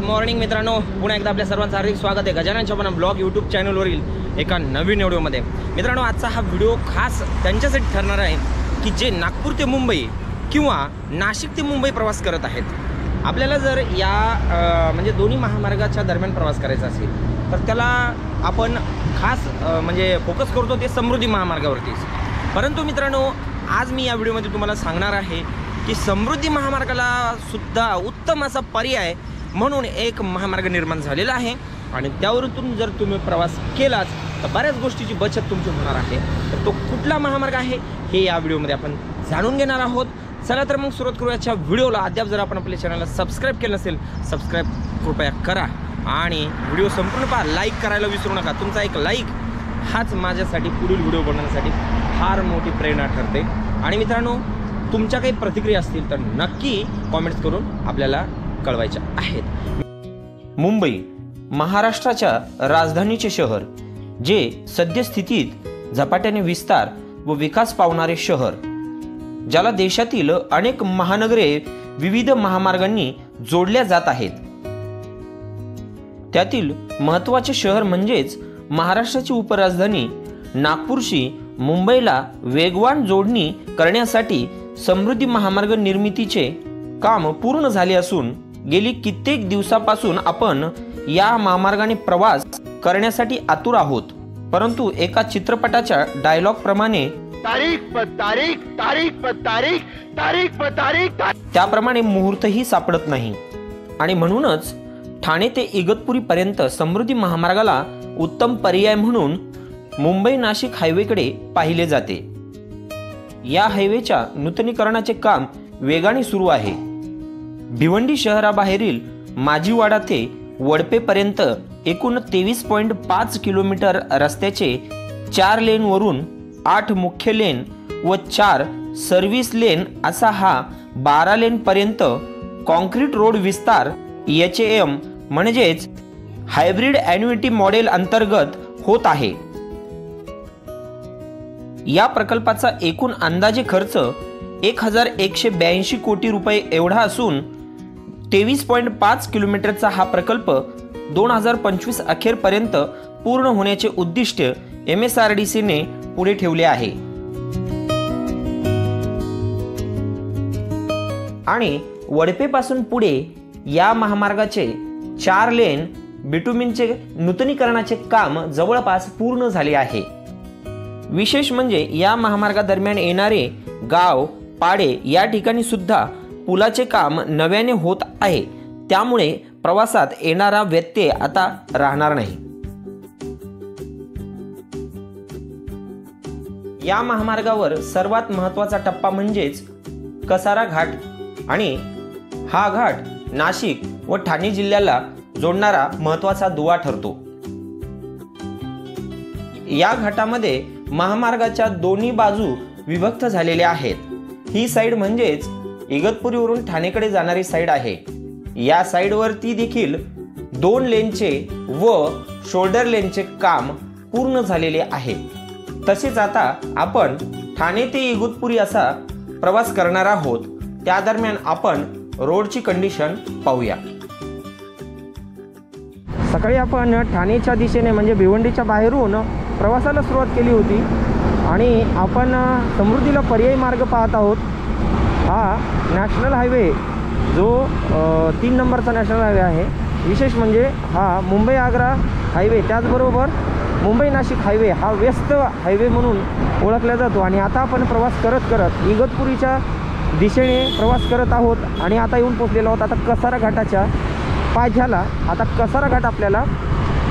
Morning मित्रांनो, पुन्हा एकदा आपल्या सर्वांचं हार्दिक स्वागत आहे गजानन चव्हाण ब्लॉग यूट्यूब चॅनलवरील एका नवीन व्हिडिओमध्ये। मित्रांनो, आजचा हा व्हिडिओ खास त्यांच्यासाठी ठरणार आहे की जे नागपूर ते मुंबई किंवा नाशिक ते मुंबई प्रवास करत आहेत। आपल्याला जर या म्हणजे दोन्ही महामार्गाच्या दरम्यान प्रवास करायचा असेल तर त्याला आपण खास म्हणजे फोकस करतो ते समृद्धी महामार्गावरतीच। परंतु मित्रांनो, आज मी या व्हिडिओमध्ये तुम्हाला सांगणार आहे की समृद्धी महामार्गाला सुद्धा उत्तम असा पर्याय म्हणून एक महामार्ग निर्माण झालेला आहे आणि त्यावरून जर तुम्ही प्रवास केलाच तर बऱ्याच गोष्टीची बचत तुमची होणार आहे। तर तो कुठला महामार्ग आहे हे या व्हिडिओमध्ये आपण जाणून घेणार आहोत। चला तर मग सुरुवात करूया याच्या व्हिडिओला। अद्याप जर आपण आपल्या चॅनलला सबस्क्राईब केलं नसेल, सबस्क्राईब कृपया करा आणि व्हिडिओ संपूर्ण पहा। लाईक करायला विसरू नका, तुमचा एक लाईक हाच माझ्यासाठी पुढील व्हिडिओ बनवण्यासाठी फार मोठी प्रेरणा ठरते। आणि मित्रांनो, तुमच्या काही प्रतिक्रिया असतील तर नक्की कॉमेंट्स करून आपल्याला कळवायच्या आहेत। मुंबई महाराष्ट्राच्या राजधानीचे शहर, जे सद्यस्थितीत झपाट्याने विस्तार व विकास पावणारे शहर, ज्याला देशातील अनेक महानगरे विविध महामार्गांनी जोडल्या जात आहेत। त्यातील महत्त्वाचे शहर म्हणजेच महाराष्ट्राची उपराजधानी नागपूरशी मुंबईला वेगवान जोडणी करण्यासाठी समृद्धी महामार्ग निर्मितीचे काम पूर्ण झाले असून गेली कित्येक दिवसापासून आपण या महामार्गाने प्रवास करण्यासाठी आतुर आहोत। परंतु एका चित्रपटाच्या डायलॉग प्रमाणे त्याप्रमाणे मुहूर्तही सापडत नाही आणि म्हणूनच ठाणे ते इगतपुरी पर्यंत समृद्धी महामार्गाला उत्तम पर्याय म्हणून मुंबई नाशिक हायवेकडे पाहिले जाते। या हायवेच्या नूतनीकरणाचे काम वेगाने सुरू आहे। भिवंडी शहराबाहेरील माजीवाडा ते वडपेपर्यंत एकूण 23.5 किलोमीटर रस्त्याचे 4 लेन वरून 8 मुख्य लेन व 4 सर्व्हिस लेन असा हा 12 लेन पर्यंत कॉन्क्रीट रोड विस्तार HAM म्हणजेच हायब्रिड ॲन्युइटी मॉडेल अंतर्गत होत आहे। या प्रकल्पाचा एकूण अंदाजे खर्च 1182 कोटी रुपये एवढा असून 23.5 किलोमीटरचा हा प्रकल्प 2025 अखेरपर्यंत पूर्ण होण्याचे उद्दिष्ट MSRDCने पुढे ठेवले आहे। आणि वडपेपासून पुढे या महामार्गाचे 4 लेन बिटुमिनचे नूतनीकरणाचे काम जवळपास पूर्ण झाले आहे। विशेष म्हणजे या महामार्गादरम्यान येणारे गाव पाडे या ठिकाणी सुद्धा पुलाचे काम नव्याने होत आहे, त्यामुळे प्रवासात येणारा व्यत्यय आता राहणार नाही। या महामार्गावर सर्वात महत्त्वाचा टप्पा म्हणजेच कसारा घाट आणि हा घाट नाशिक व ठाणे जिल्ह्याला जोडणारा महत्त्वाचा दुवा ठरतो। या घाटामध्ये महामार्गाच्या दोन्ही बाजू विभक्त झालेल्या आहेत। ही साईड म्हणजेच इगतपुरीवरून ठाणेकडे जाणारी साईड आहे। या साईडवरती देखील 2 लेनचे व शोल्डर लेनचे काम पूर्ण झालेले आहे। तसेच आता आपण ठाणे ते इगतपुरी असा प्रवास करणार आहोत। त्या दरम्यान आपण रोडची कंडिशन पाहूया। सकाळी आपण ठाणेच्या दिशेने म्हणजे भिवंडीच्या बाहेरून प्रवासाला सुरुवात केली होती आणि आपण समृद्धीला पर्यायी मार्ग पाहत आहोत। हा नॅशनल हायवे जो 3 नंबरचा नॅशनल हायवे आहे। विशेष म्हणजे हा मुंबई आग्रा हायवे, त्याचबरोबर मुंबई नाशिक हायवे हा व्यस्त हायवे म्हणून ओळखला जातो। आणि आता आपण प्रवास करत करत इगतपुरीच्या दिशेने प्रवास करत आहोत आणि आता येऊन पोचलेलो आहोत आता कसारा घाटाच्या पायथ्याला। आता कसारा घाट आपल्याला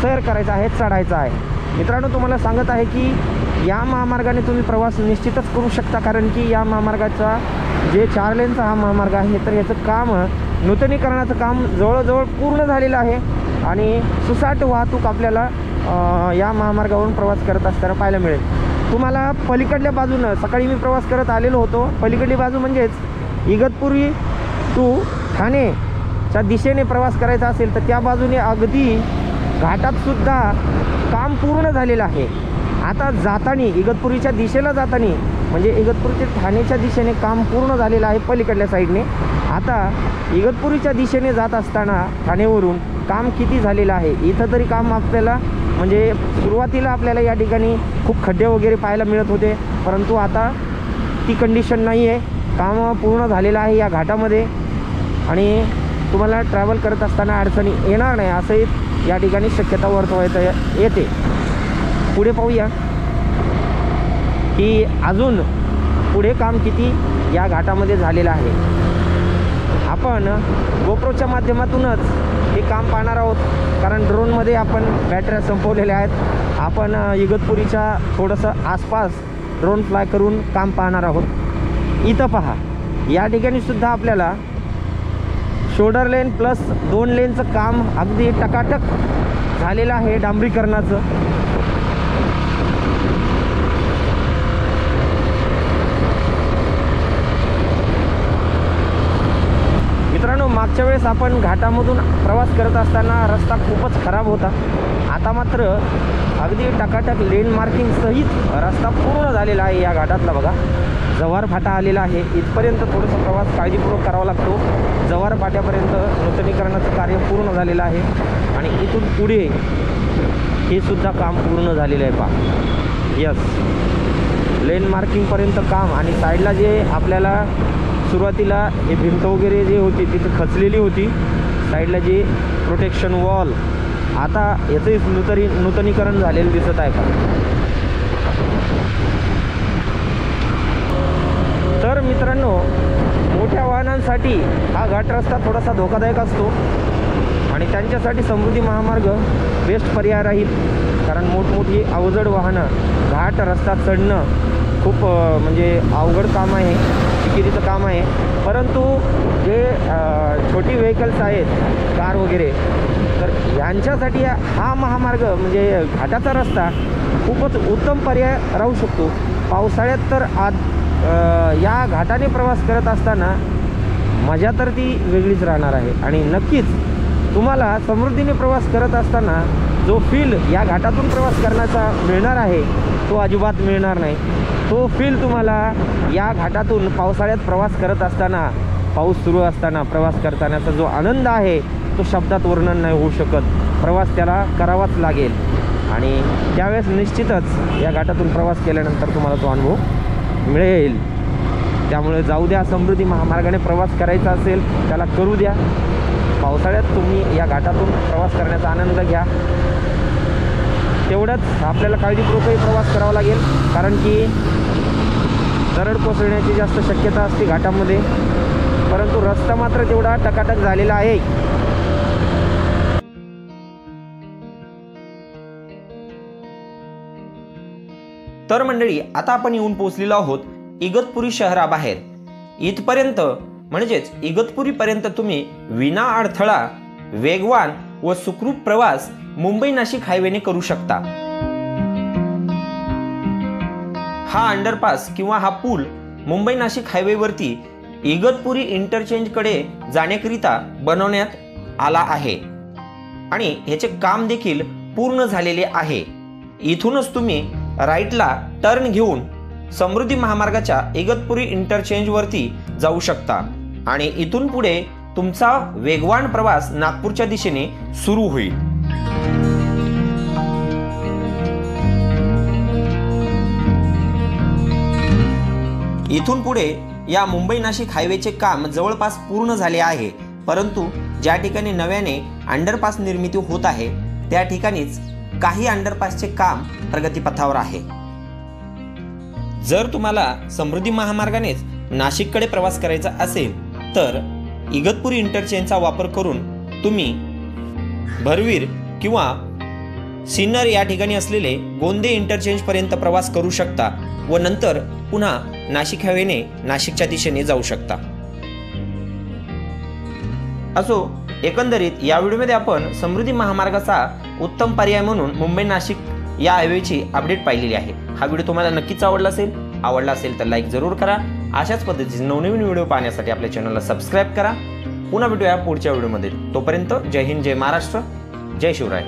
सैर करायचा आहे, चढायचा आहे। मित्रांनो, तुम्हाला सांगत आहे की या महामार्गाने तुम्ही प्रवास निश्चितच करू शकता, कारण की या महामार्गाचा जे 4 लेनचा हा महामार्ग आहे तर याचं काम नूतनीकरणाचं काम जवळजवळ पूर्ण झालेलं आहे आणि सुसाट वाहतूक आपल्याला या महामार्गावरून प्रवास करत असताना पाहायला मिळेल। तुम्हाला पलीकडल्या बाजूनं सकाळी मी प्रवास करत आलेलो होतो, पलीकडली बाजू म्हणजेच इगतपुरी टू ठाणेच्या दिशेने प्रवास करायचा असेल तर त्या बाजूने अगदी घाटात सुद्धा काम पूर्ण झालेलं आहे। आता जाताना इगतपुरीच्या दिशेला जाताना म्हणजे इगतपुरी ते ठाण्याच्या दिशेने काम पूर्ण झालेलं आहे पलीकडल्या साईडने. आता इगतपुरीच्या दिशेने जात असताना ठाणेवरून काम किती झालेलं आहे इथं तरी काम आपल्याला म्हणजे सुरुवातीला आपल्याला या ठिकाणी खूप खड्डे वगैरे पाहायला मिळत होते, परंतु आता ती कंडिशन नाही आहे. काम पूर्ण झालेलं आहे या घाटामध्ये आणि तुम्हाला ट्रॅव्हल करत असताना अडचणी येणार नाही असंही या ठिकाणी शक्यता वर्तवता येते. पुढे पाहूया की अजून पुढे काम किती या घाटामध्ये झालेलं आहे. आपण गोप्रोच्या माध्यमातूनच हे काम पाहणार आहोत, कारण ड्रोनमध्ये आपण बॅटऱ्या संपवलेल्या आहेत. आपण इगतपुरीच्या थोडंसं आसपास ड्रोन फ्लाय करून काम पाहणार आहोत. इथं पहा, या ठिकाणी सुद्धा आपल्याला शोल्डर लेन प्लस 2 लेनचं काम अगदी टकाटक झालेलं आहे डांबरीकरणाचं. मित्रांनो, मागच्या वेळेस आपण घाटामधून प्रवास करत असताना रस्ता खूपच खराब होता. आता मात्र अगदी टकाटक लेन मार्किंग सहित रस्ता पूर्ण झालेला आहे. या घाटातला बघा, जव्हार फाटा आलेला आहे. इथपर्यंत थोडासा प्रवास काळजीपूर्वक करावा लागतो. जव्हार फाट्यापर्यंत नूतनीकरणाचं कार्य पूर्ण झालेलं आहे आणि इथून पुढे हे सुद्धा काम पूर्ण झालेलं आहे. पहा, यस, लेन मार्किंगपर्यंत काम आणि साईडला जे आपल्याला सुरुवातीला हे भिंत वगैरे जे होती तिथे खचलेली होती, साईडला जी प्रोटेक्शन वॉल, आता याचं नूतनीकरण झालेलं दिसत आहे का. तर मित्रांनो, मोठ्या वाहनांसाठी हा घाट रस्ता थोडासा धोकादायक असतो आणि त्यांच्यासाठी समृद्धी महामार्ग बेस्ट पर्याय राहील, कारण मोठमोठी अवजड वाहनं घाट रस्ता चढणं खूप म्हणजे अवघड काम आहे, चिकिरीचं काम आहे. परंतु जे छोटी व्हेकल्स आहेत, कार वगैरे, तर यांच्यासाठी हा महामार्ग म्हणजे घाटाचा रस्ता खूपच उत्तम पर्याय राहू शकतो. पावसाळ्यात तर या घाटाने प्रवास करत असताना मजा तर ती वेगळीच राहणार आहे आणि नक्कीच तुम्हाला समृद्धीने प्रवास करत असताना जो फील या घाटातून प्रवास करण्याचा मिळणार आहे तो अजिबात मिळणार नाही. तो फील तुम्हाला या घाटातून पावसाळ्यात प्रवास करत असताना, पाऊस सुरू असताना प्रवास करतानाचा जो आनंद आहे तो शब्दात वर्णन नाही होऊ शकत. प्रवास त्याला करावाच लागेल आणि त्यावेळेस निश्चितच या घाटातून प्रवास केल्यानंतर तुम्हाला तो अनुभव मिळेल. त्यामुळे जाऊ द्या, समृद्धी महामार्गाने प्रवास करायचा असेल त्याला करू द्या. पावसाळ्यात तुम्ही या घाटातून प्रवास करण्याचा आनंद घ्या. तेवढंच आपल्याला काळजीपूर्वकही प्रवास करावा लागेल, कारण की दरड कोसळण्याची जास्त शक्यता असते घाटामध्ये, परंतु रस्ता मात्र तेवढा टकाटक झालेला आहे. तर मंडळी, आता आपण येऊन पोहोचलेलो आहोत इगतपुरी शहराबाहेर. इथपर्यंत म्हणजेच इगतपुरीपर्यंत तुम्ही विना अडथळा वेगवान व सुखरूप प्रवास मुंबई नाशिक हायवेने करू शकता. हा अंडरपास किंवा हा पूल मुंबई नाशिक हायवेवरती इगतपुरी इंटरचेंजकडे जाण्याकरिता बनवण्यात आला आहे आणि ह्याचे काम देखील पूर्ण झालेले आहे. इथूनच तुम्ही राईटला टर्न घेऊन समृद्धी महामार्गाच्या इगतपुरी इंटरचेंजवरती जाऊ शकता आणि इथून पुढे तुमचा वेगवान प्रवास नागपूरच्या दिशेने सुरू होईल. इथून पुढे या मुंबई नाशिक हायवेचे काम जवळपास पूर्ण झाले आहे, परंतु ज्या ठिकाणी नव्याने अंडरपास निर्मिती होत आहे त्या ठिकाणीच काही अंडरपासचे काम प्रगतीपथावर आहे. जर तुम्हाला समृद्धी महामार्गानेच नाशिककडे प्रवास करायचा असेल तर इगतपुरी इंटरचेंजचा वापर करून तुम्ही भरवीर किंवा सिन्नर या ठिकाणी असलेले गोंदे इंटरचेंजपर्यंत प्रवास करू शकता व नंतर पुन्हा नाशिक हायवेने नाशिकच्या दिशेने जाऊ शकता. असो, एकंदरीत या व्हिडिओमध्ये आपण समृद्धी महामार्गाचा उत्तम पर्याय म्हणून मुंबई नाशिक या हायवेची अपडेट पाहिलेली आहे. हा व्हिडिओ तुम्हाला नक्कीच आवडला असेल तर लाईक जरूर करा. अशाच पद्धतीचे नवनवीन व्हिडिओ पाहण्यासाठी आपल्या चॅनलला सबस्क्राईब करा. पुन्हा भेटूया पुढच्या व्हिडिओमध्ये. तोपर्यंत जय हिंद, जय महाराष्ट्र, जय शिवराय.